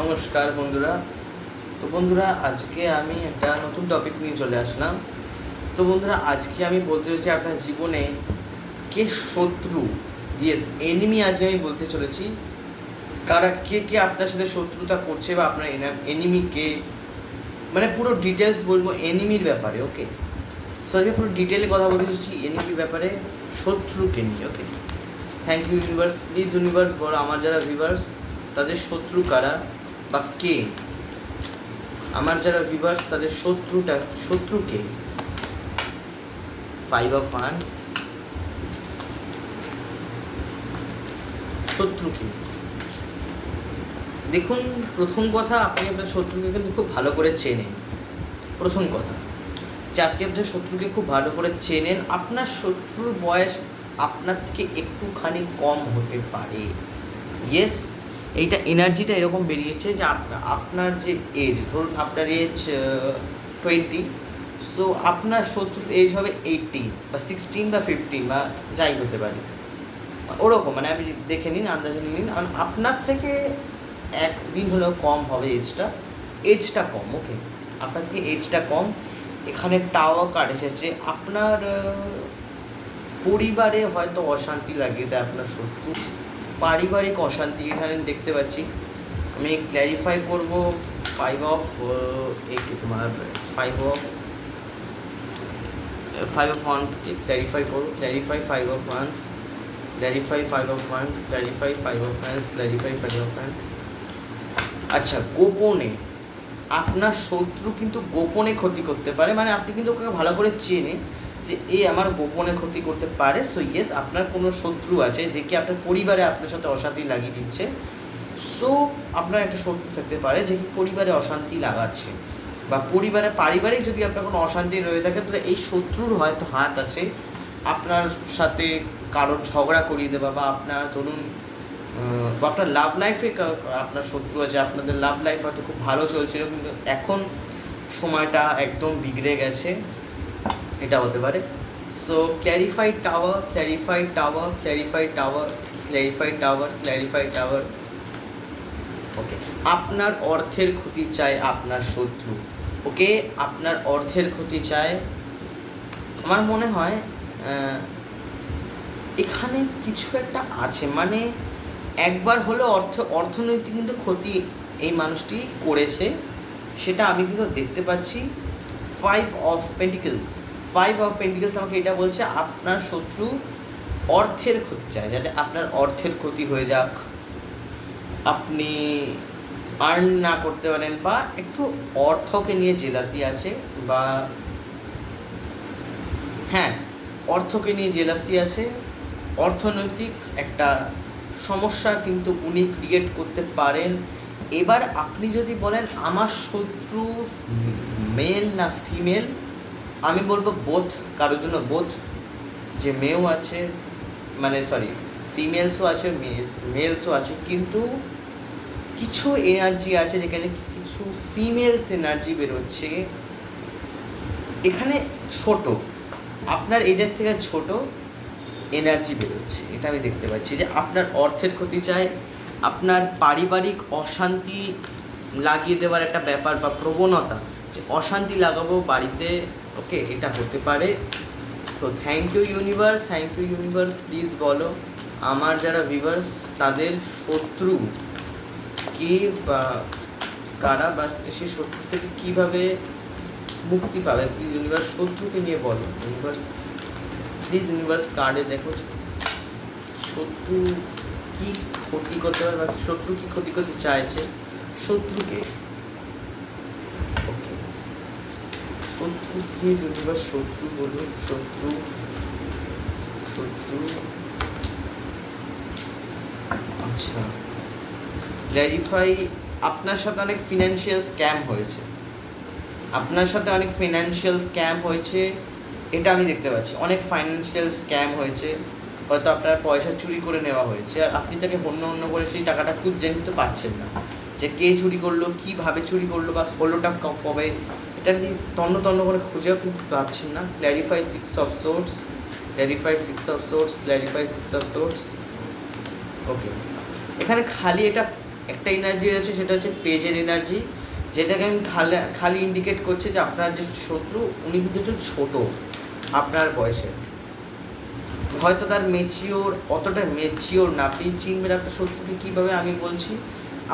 নমস্কার বন্ধুরা। তো বন্ধুরা, আজকে আমি একটা নতুন টপিক নিয়ে চলে আসলাম। তো বন্ধুরা, আজকে আমি বলতে চাইছি আপনার জীবনে কে শত্রু, ইয়েস এনিমি। আজকে আমি বলতে চলেছি কারা কে কে আপনার সাথে শত্রুতা করছে বা আপনার এনিমি কে, মানে পুরো ডিটেলস বলবো এনিমির ব্যাপারে। ওকে, সো আজকে পুরো ডিটেলে কথা বলতে চাইছি এনিমির ব্যাপারে, শত্রুকে নিয়ে। Okay, thank you universe. Please universe বলো আমার যারা ভিউয়ার্স তাদের শত্রু কারা বা কে, আমার যারা ভিউয়ার্স তাদের শত্রুকে। 5 of Wands, শত্রুকে দেখুন। প্রথম কথা, আপনি আপনার শত্রুকে কিন্তু খুব ভালো করে চেনেন। প্রথম কথা যে আপনি আপনার শত্রুকে খুব ভালো করে চেনেন। আপনার শত্রুর বয়স আপনার থেকে একটুখানি কম হতে পারে। ইয়েস, এইটা এনার্জিটা এরকম বেরিয়েছে যে আপনার যে এজ, ধরুন আপনার এজ 20, সো আপনার শত্রুর এজ হবে 18 বা 16 বা 15 বা যাই হতে পারে ওরকম। মানে আপনি দেখে নিন, আন্দাজে নিন, আপনার থেকে একদিন হলেও কম হবে এজটা কম। ওকে, আপনার থেকে এজটা কম। এখানে টাওয়ার কার্ড এসেছে। আপনার পরিবারে হয়তো অশান্তি লাগিয়ে দেয় আপনার শত্রু, পারিবারিক অশান্তি এখানে দেখতে পাচ্ছি। আমি ক্ল্যারিফাই করবো 5 of Wands কে ক্ল্যারিফাই করবো। Clarify 5 of Wands, clarify 5 of Wands, clarify 5 of Wands, clarify 5 of Wands। আচ্ছা, গোপনে আপনার শত্রু কিন্তু গোপনে ক্ষতি করতে পারে। মানে আপনি কিন্তু ওকে ভালো করে চেনে যে এ আমার গোপনে ক্ষতি করতে পারে। সো ইয়েস, আপনার কোনো শত্রু আছে যে কি আপনার পরিবারে আপনার সাথে অশান্তি লাগিয়ে দিচ্ছে। সো আপনার একটা শত্রু থাকতে পারে যে কি পরিবারে অশান্তি লাগাচ্ছে, বা পারিবারিক যদি আপনার কোনো অশান্তি রয়ে থাকে তাহলে এই শত্রুর হয়তো হাত আছে আপনার সাথে কারোর ঝগড়া করিয়ে দেওয়া, বা আপনার ধরুন আপনার লাভ লাইফে আপনার শত্রু আছে। আপনাদের লাভ লাইফ হয়তো খুব ভালো চলছিল কিন্তু এখন সময়টা একদম বিগড়ে গেছে, এটা হতে পারে। So clarified tower, clarified tower, clarified tower, clarified tower, clarified tower. Okay, আপনার অর্থের ক্ষতি চায় আপনার শত্রু। ওকে, আপনার অর্থের ক্ষতি চায়। আমার মনে হয় এখানে কিছু একটা আছে, মানে একবার হলেও অর্থনৈতিক কিন্তু ক্ষতি এই মানুষটি করেছে, সেটা আমি কিন্তু দেখতে পাচ্ছি। 5 of Pentacles আমাকে এটা বলছে আপনার শত্রু অর্থের ক্ষতি চায়, যাতে আপনার অর্থের ক্ষতি হয়ে যাক, আপনি আর্ন না করতে পারেন, বা একটু অর্থকে নিয়ে জেলাসি আছে, বা হ্যাঁ অর্থকে নিয়ে জেলাসি আছে। অর্থনৈতিক একটা সমস্যা কিন্তু উনি ক্রিয়েট করতে পারেন। এবার আপনি যদি বলেন আমার শত্রু মেল না ফিমেল, আমি বলবো বোথ। কারোর জন্য বোথ, যে মেয়েও আছে, মানে সরি ফিমেলসও আছে, মেলসও আছে, কিন্তু কিছু এনার্জি আছে যেখানে কিছু ফিমেলস এনার্জি বেরোচ্ছে এখানে। ছোট, আপনার এজের থেকে ছোট এনার্জি বেরোচ্ছে, এটা আমি দেখতে পাচ্ছি। যে আপনার অর্থের ক্ষতি চায়, আপনার পারিবারিক অশান্তি লাগিয়ে দেওয়ার একটা ব্যাপার বা প্রবণতা, যে অশান্তি লাগাবো বাড়িতে। ওকে, এটা হতে পারে। So thank you universe, thank you universe. Please বলো আমার যারা ভিউয়ার্স তাদের শত্রু কে বা কারা, বা সেই শত্রু থেকে কীভাবে মুক্তি পাবে। প্লিজ ইউনিভার্স শত্রুকে নিয়ে বলো ইউনিভার্স। প্লিজ ইউনিভার্স কার্ডে দেখো শত্রু কি ক্ষতি করতে পারে, বা শত্রু কি ক্ষতি করতে চাইছে শত্রুকে। ওকে, শত্রু প্লিজ ইউনিভার্স শত্রু বলুন। শত্রু, আচ্ছা ক্ল্যারিফাই। আপনার সাথে অনেক ফিনান্সিয়াল স্ক্যাম হয়েছে, আপনার সাথে অনেক ফিনান্সিয়াল স্ক্যাম হয়েছে, এটা আমি দেখতে পাচ্ছি। অনেক ফাইন্যান্সিয়াল স্ক্যাম হয়েছে, হয়তো আপনার পয়সা চুরি করে নেওয়া হয়েছে, আর আপনি তাকে অন্য করে সেই টাকাটা খুঁজছেন কিন্তু পাচ্ছেন না, যে কে চুরি করলো, কীভাবে চুরি করলো, বা হলোটা কবে, এটা আপনি তন্ন করে খুঁজেও কিন্তু পাচ্ছেন না। Clarify 6 of Swords, clarify 6 of Swords, clarify 6 of Swords। ওকে, এখানে খালি এটা একটা এনার্জি আছে, সেটা হচ্ছে পেজের এনার্জি, যেটাকে আমি খালি ইন্ডিকেট করছে যে আপনার যে শত্রু উনি কিন্তু একটু ছোটো আপনার বয়সে, হয়তো তার অতটা মেচিওর না। আপনি চিনবেন আপনার শত্রুকে কীভাবে, আমি বলছি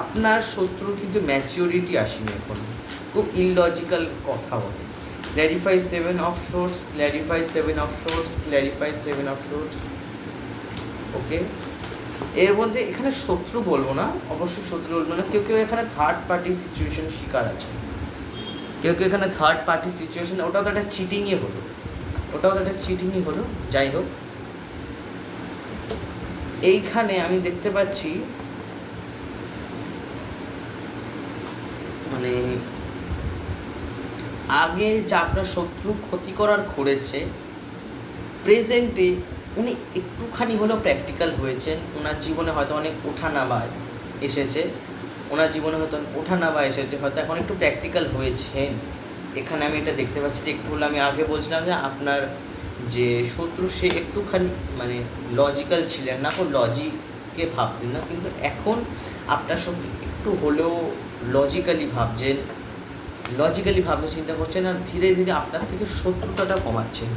আপনার শত্রুর কিন্তু ম্যাচিওরিটি আসেনি এখন, খুব ইললজিক্যাল কথা বলে। Clarify 7 of shorts, clarify 7 of shorts, clarify 7 of shorts. Okay, এর মধ্যে এখানে শত্রু বলবো না, অবশ্যই শত্রু বলবো না। কেউ কেউ এখানে থার্ড পার্টি সিচুয়েশন শিকার আছে, কেউ কেউ এখানে থার্ড পার্টি সিচুয়েশন, ওটাও তো একটা চিটিংই হলো, যাই হোক। এইখানে আমি দেখতে পাচ্ছি মানে আগে যা আপনার শত্রু ক্ষতি করার করেছে, প্রেজেন্টে উনি একটুখানি হলেও প্র্যাকটিক্যাল হয়েছেন। ওনার জীবনে হয়তো অনেক ওঠানামা এসেছে, হয়তো এখন একটু প্র্যাকটিক্যাল হয়েছেন। এখানে আমি এটা দেখতে পাচ্ছি যে একটু হলে, আমি আগে বলছিলাম যে আপনার যে শত্রু সে একটুখানি মানে লজিক্যাল ছিলেন না, লজিকে ভাবতেন না, কিন্তু এখন আপনার শত্রু একটু হলেও লজিক্যালি ভাবতে চিন্তা করছেন, আর ধীরে ধীরে আপনার থেকে শত্রুতাটা কমাচ্ছেন।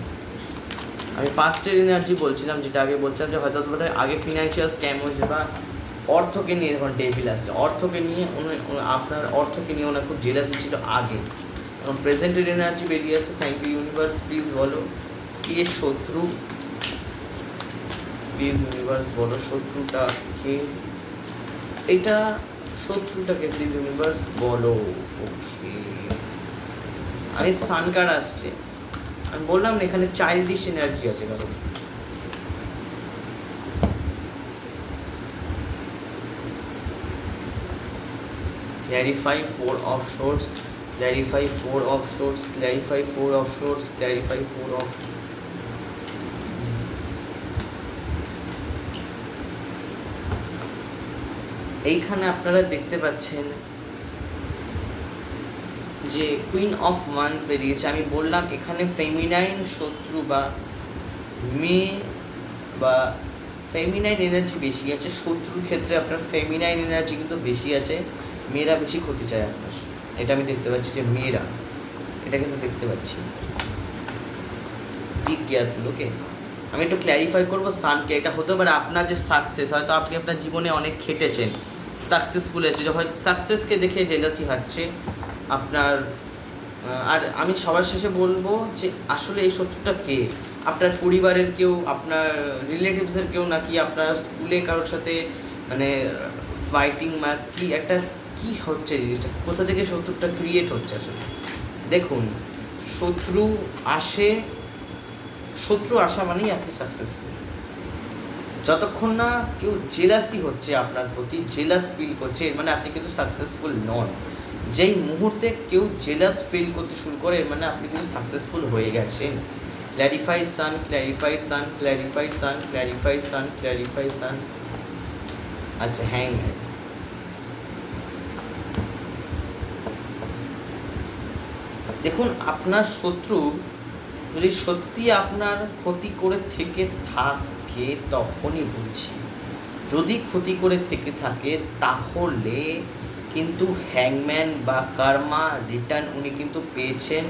আমি পাস্টের এনার্জি বলছিলাম, যেটা আগে বলছিলাম যে হয়তো আগে ফিনান্সিয়াল স্ক্যাম হয়েছে বা অর্থকে নিয়ে, এখন ডেভিল আসছে, অর্থকে নিয়ে ওনার খুব জেলাসি ছিল আগে। এখন প্রেজেন্টের এনার্জি বেরিয়ে আসছে। থ্যাংক ইউ ইউনিভার্স, প্লিজ বলো কি শত্রু, প্লিজ ইউনিভার্স বলো শত্রুটা কে, এটা শত্রুটাকে প্লিজ ইউনিভার্স বলো। ওকে, আমি সান কার্ড আসছে, আমি বললাম না এখানে চাইল্ডিশ এনার্জি আছে কারোর। Clarify 4 of Swords, clarify 4 of Swords, clarify 4 of Swords, clarify 4 of এইখানে আপনারা দেখতে পাচ্ছেন যে কুইন অফ ওয়ান্স বেরিয়েছে। আমি বললাম এখানে ফেমিনাইন শত্রু বা মেয়ে বা ফেমিনাইন এনার্জি বেশি আছে শত্রুর ক্ষেত্রে, আপনার ফেমিনাইন এনার্জি কিন্তু বেশি আছে, মেয়েরা বেশি ক্ষতি চায় আপনার, এটা আমি দেখতে পাচ্ছি যে মেয়েরা, এটা কিন্তু দেখতে পাচ্ছি। Be careful. ওকে, আমি একটু ক্ল্যারিফাই করবো সানকে। এটা হতে পারে আপনার যে সাকসেস, হয়তো আপনি আপনার জীবনে অনেক খেটেছেন, সাকসেসফুল হয়েছে, যখন সাকসেসকে দেখে জেলাসি হচ্ছে আপনার। আর আমি সবার শেষে বলবো যে আসলে এই শত্রুটা কে, আপনার পরিবারের কেউ, আপনার রিলেটিভসের কেউ, নাকি আপনার স্কুলে কারোর সাথে মানে ফাইটিং বা কি একটা কি হচ্ছে জিনিসটা, কোথা থেকে শত্রুটা ক্রিয়েট হচ্ছে আসলে। দেখুন, শত্রু আসা মানেই আপনি সাকসেসফুল। যতক্ষণ না কেউ জেলাসি হচ্ছে আপনার প্রতি, জেলাস ফিল করছে, মানে আপনি কিন্তু সাকসেসফুল নন। যেই মুহূর্তে কেউ জেলাস ফিল করতে শুরু করে, মানে আপনি কিন্তু সাকসেসফুল হয়ে গেছেন। ক্ল্যারিফাই সান, ক্ল্যারিফাই সান, ক্ল্যারিফাই সান, ক্ল্যারিফাই সান, ক্ল্যারিফাই সান। আচ্ছা, হ্যাংম্যান। দেখুন, আপনার শত্রু যদি সত্যি আপনার ক্ষতি করে থেকে থাকে, তখনই বলছি, যদি ক্ষতি করে থেকে থাকে তাহলে কিন্তু হ্যাংম্যান বা কার্মা রিটার্ন উনি কিন্তু পেয়েছেন।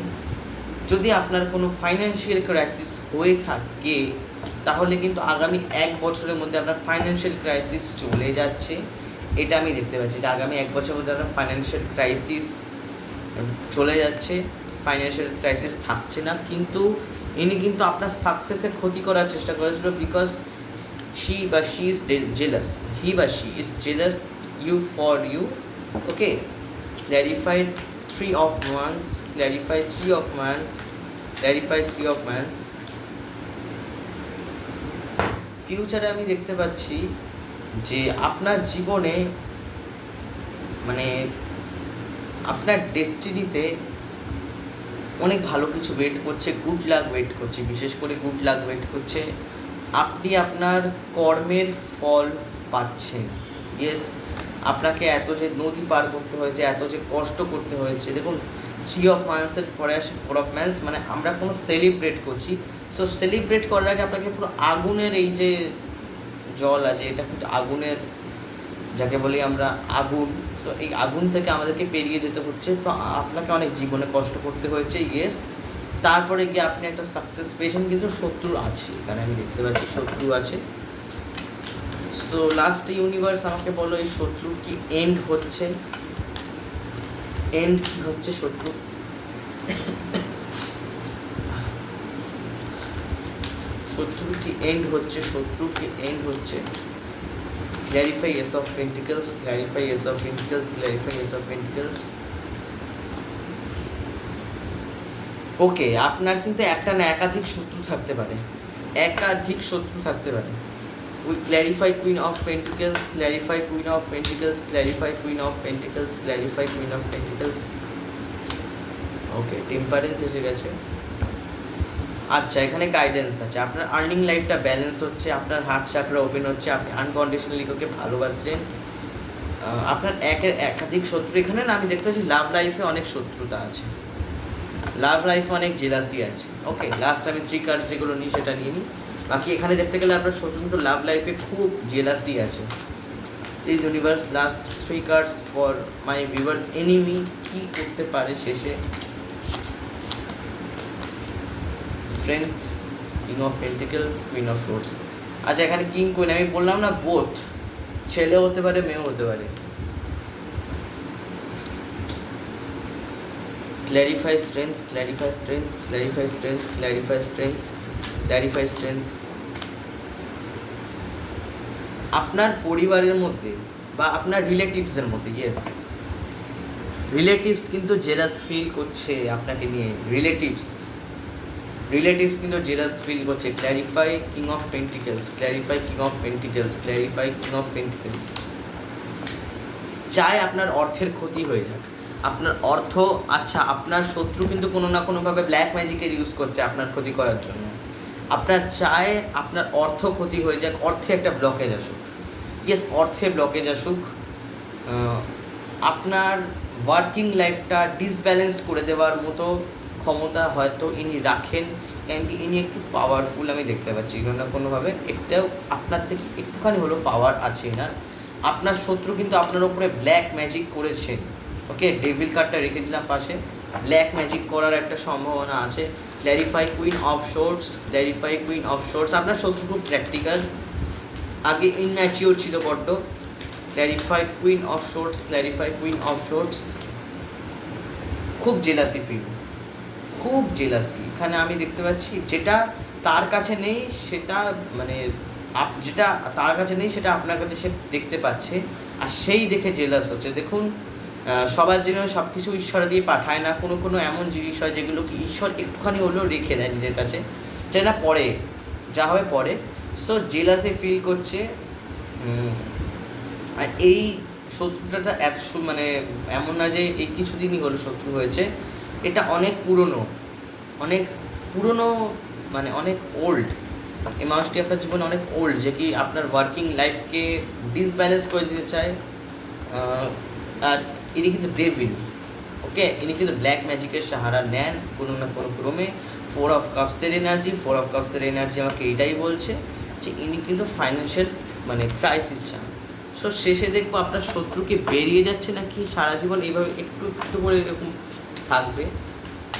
যদি আপনার কোনো ফাইন্যান্সিয়াল ক্রাইসিস হয়ে থাকে তাহলে কিন্তু আগামী 1 বছরের মধ্যে আপনার ফাইন্যান্সিয়াল ক্রাইসিস চলে যাচ্ছে, এটা আমি দেখতে পাচ্ছি যে আগামী 1 বছরের মধ্যে আপনার ফাইন্যান্সিয়াল ক্রাইসিস চলে যাচ্ছে, ফাইন্যান্সিয়াল ক্রাইসিস থাকছে না। কিন্তু ইনি কিন্তু আপনার সাকসেসের ক্ষতি করার চেষ্টা করেছিল, বিকজ he বা she is jealous, he বা she is jealous you for you. Okay, clarify 3 of wands, clarify 3 of wands, clarify 3 of wands. ফিউচারে আমি দেখতে পাচ্ছি যে আপনার জীবনে মানে আপনার ডেস্টিনিতে অনেক ভালো কিছু ওয়েট করছে, গুড লাক ওয়েট করছে, বিশেষ করে গুড লাক ওয়েট করছে। আপনি আপনার কর্মের ফল পাচ্ছেন। ইয়েস, আপনাকে এত যে নদী পার করতে হয়েছে, এত যে কষ্ট করতে হয়েছে। দেখুন, 3 of wands-এর পরে আসে 4 of wands, মানে আমরা কোনো সেলিব্রেট করছি। সো সেলিব্রেট করার আগে আপনাকে পুরো আগুনের এই যে জল আছে, এটা কিন্তু আগুনের যাকে বলি আমরা আগুন। তো এই আগুন থেকে আমাদেরকে পেরিয়ে যেতে হচ্ছে, তো আপনাকে অনেক জীবনে কষ্ট করতে হয়েছে, ইয়েস। তারপরে গিয়ে আপনি একটা সাকসেস পেয়েছেন, কিন্তু শত্রু আছে এখানে, আমি দেখতে পাচ্ছি শত্রু আছে। সো লাস্ট ইউনিভার্স আমাকে বলো, এই শত্রু কি এন্ড হচ্ছে? এন্ড কি হচ্ছে শত্রু? শত্রু কি এন্ড হচ্ছে? শত্রু কি এন্ড হচ্ছে? Clarify ace of pentacles, clarify ace of pentacles, clarify ace of pentacles. Okay, আপনার কিন্তু একটা না একাধিক শত্রু থাকতে পারে, একাধিক শত্রু থাকতে পারে। We clarify queen of pentacles, clarify queen of pentacles, clarify queen of pentacles, clarify queen of pentacles. Okay, temperance এসে গেছে। আচ্ছা, এখানে গাইডেন্স আছে, আপনার আর্নিং লাইফটা ব্যালেন্স হচ্ছে, আপনার হার্ট চাকরা ওপেন হচ্ছে, আপনি আনকন্ডিশনালি কাউকে ভালোবাসছেন। আপনার একাধিক শত্রু এখানে না, আমি দেখতে পাচ্ছি লাভ লাইফে অনেক শত্রুতা আছে, লাভ লাইফে অনেক জেলাসি আছে। ওকে, লাস্ট আমি 3 কার্ড যেগুলো নিই সেটা নিয়ে নিই। বাকি এখানে দেখতে গেলে আপনার শত্রু লাভ লাইফে খুব জেলাসি আছে। Please universe, last 3 cards for my viewers. Enemy কি করতে পারে শেষে? Strength, king of pentacles, queen of swords. আচ্ছা, এখানে কিং কুইন আমি বললাম না, বোথ, ছেলে হতে পারে মেয়েও হতে পারে। Clarify strength, clarify strength, clarify strength, clarify strength, clarify strength. আপনার পরিবারের মধ্যে বা আপনার রিলেটিভসের মধ্যে, ইয়েস, রিলেটিভস কিন্তু জেলাস ফিল করছে আপনাকে নিয়ে। রিলেটিভস কিন্তু জেলাস ফিল করছে। Clarify king of pentacles, clarify king of pentacles, clarify king of pentacles. চায় আপনার অর্থের ক্ষতি হয়ে যাক, আপনার অর্থ। আচ্ছা, আপনার শত্রু কিন্তু কোনো না কোনোভাবে ব্ল্যাক ম্যাজিকের ইউজ করছে আপনার ক্ষতি করার জন্য। আপনার চায় আপনার অর্থ ক্ষতি হয়ে যাক, অর্থে একটা ব্লকেজ আসুক, ইয়েস, অর্থে ব্লকেজ আসুক। আপনার ওয়ার্কিং লাইফটা ডিসব্যালেন্স করে দেওয়ার মতো ক্ষমতা হয়তো ইনি রাখেন, কারণ কি ইনি একটু পাওয়ারফুল আমি দেখতে পাচ্ছি, কোনো না কোনোভাবে একটাও আপনার থেকে একটুখানি হলো পাওয়ার আছে এনার। আপনার শত্রু কিন্তু আপনার উপরে ব্ল্যাক ম্যাজিক করেছেন। ওকে, ডেভিল কার্ডটা রেখে দিলাম পাশে, ব্ল্যাক ম্যাজিক করার একটা সম্ভাবনা আছে। Clarify queen of shorts, clarify queen of shorts. আপনার শত্রু খুব প্র্যাকটিক্যাল, আগে ইনম্যাচিওর ছিল বড্ড। Clarify queen of shorts, clarify queen of shorts. খুব জেলাসি ফিল, খুব জেলাসি এখানে আমি দেখতে পাচ্ছি। যেটা তার কাছে নেই সেটা, মানে যেটা তার কাছে নেই সেটা আপনার কাছে সে দেখতে পাচ্ছে, আর সেই দেখে জেলাস হচ্ছে। দেখুন, সবার জন্য সব কিছু ঈশ্বর দিয়ে পাঠায় না, কোনো কোনো এমন জিনিস হয় যেগুলো কি ঈশ্বর একটুখানি হলেও রেখে দেয় নিজের কাছে, যেটা পরে যা হবে পরে। সো জেলাসে ফিল করছে। আর এই শত্রুতাটা মানে এমন না যে এই কিছুদিনই হলো শত্রু হয়েছে, এটা অনেক পুরনো, অনেক পুরনো, মানে অনেক ওল্ড। এই মানুষটি আপনার জীবনে অনেক ওল্ড, যে কি আপনার ওয়ার্কিং লাইফকে ডিসব্যালেন্স করে দিতে চায়। আর ইনি কিন্তু ডেভিল। ওকে, ইনি কিন্তু ব্ল্যাক ম্যাজিকের সাহারা নেন কোনো না কোনো ক্রমে। 4 অফ কাপসের এনার্জি, 4 অফ কাপসের এনার্জি আমাকে এইটাই বলছে যে ইনি কিন্তু ফাইন্যান্সিয়াল মানে ক্রাইসিস চান। সো শেষে দেখবো আপনার শত্রুকে বেরিয়ে যাচ্ছে নাকি সারা জীবন এইভাবে একটু একটু করে এরকম থাকবে।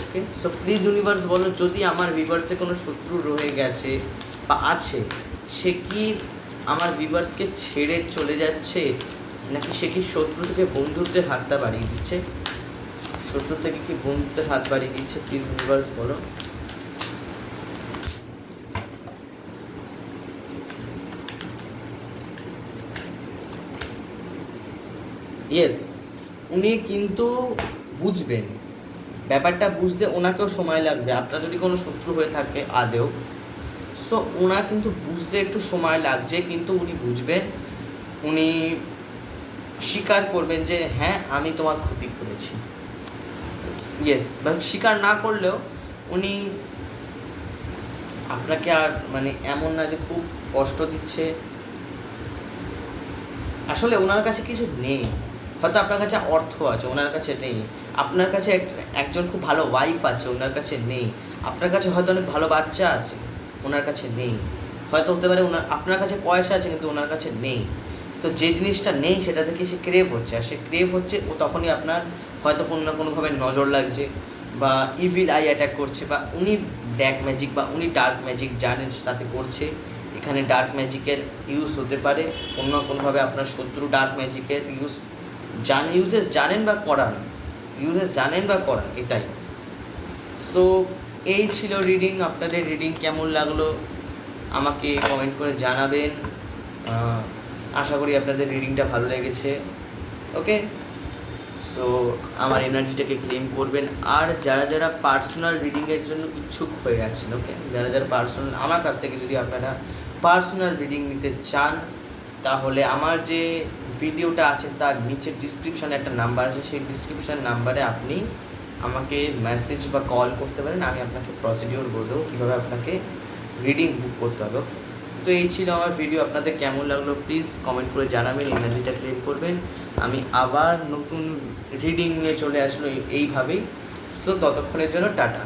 ওকে, সো প্লিজ ইউনিভার্স বলো, যদি আমার ভিউয়ার্সে কোনো শত্রু রয়ে গেছে বা আছে, সে কি আমার ভিউয়ার্সকে ছেড়ে চলে যাচ্ছে, নাকি সে কি শত্রু থেকে বন্ধুত্বের হাতটা বাড়িয়ে দিচ্ছে? শত্রু থেকে কি বন্ধুত্বের হাত বাড়িয়ে দিচ্ছে? প্লিজ ইউনিভার্স বলো। ইয়েস, উনি কিন্তু বুঝবেন ব্যাপারটা, বুঝতে ওনাকেও সময় লাগবে। আপনার যদি কোনো শত্রু হয়ে থাকে আদেও, সো ওনার কিন্তু বুঝতে একটু সময় লাগছে, কিন্তু উনি বুঝবেন, উনি স্বীকার করবেন যে হ্যাঁ আমি তোমার ক্ষতি করেছি। ইয়েস, বা স্বীকার না করলেও উনি আপনাকে আর মানে এমন না যে খুব কষ্ট দিচ্ছে। আসলে ওনার কাছে কিছু নেই, হয়তো আপনার কাছে অর্থ আছে, ওনার কাছে নেই। আপনার কাছে একজন খুব ভালো ওয়াইফ আছে, ওনার কাছে নেই। আপনার কাছে হয়তো অনেক ভালো বাচ্চা আছে, ওনার কাছে নেই। হয়তো হতে পারে আপনার কাছে পয়সা আছে কিন্তু ওনার কাছে নেই। তো যে জিনিসটা নেই সেটা থেকে সে ক্রেভ হচ্ছে, আর সে ক্রেভ হচ্ছে ও তখনই আপনার হয়তো কোনো না কোনোভাবে নজর লাগছে বা ইভিল আই অ্যাটাক করছে, বা উনি ব্ল্যাক ম্যাজিক বা উনি ডার্ক ম্যাজিক জানেন তাতে করছে। এখানে ডার্ক ম্যাজিকের ইউজ হতে পারে, কোনো না কোনোভাবে আপনার শত্রু ডার্ক ম্যাজিকের ইউজেস জানেন বা করান, এটাই। সো এই ছিল রিডিং। আপনাদের রিডিং কেমন লাগলো আমাকে কমেন্ট করে জানাবেন। আশা করি আপনাদের রিডিংটা ভালো লেগেছে। ওকে, সো আমার এনার্জিটাকে ক্লেম করবেন। আর যারা যারা পার্সোনাল রিডিংয়ের জন্য ইচ্ছুক হয়ে আছেন, ওকে, যারা যারা পার্সোনাল আমার কাছ থেকে যদি আপনারা পার্সোনাল রিডিং নিতে চান, তাহলে আমার যে ভিডিওটা আছে তার নিচে ডিসক্রিপশানে একটা নাম্বার আছে, সেই ডিসক্রিপশান নাম্বারে আপনি আমাকে মেসেজ বা কল করতে পারেন। আমি আপনাকে প্রসিডিওর বলে দেবো কীভাবে আপনাকে রিডিং বুক করতে হবে। তো এই ছিল আমার ভিডিও। আপনাদের কেমন লাগলো প্লিজ কমেন্ট করে জানাবেন, এনার্জিটা ক্লেম করবেন। আমি আবার নতুন রিডিং নিয়ে চলে আসলো এইভাবেই। সো ততক্ষণের জন্য টাটা।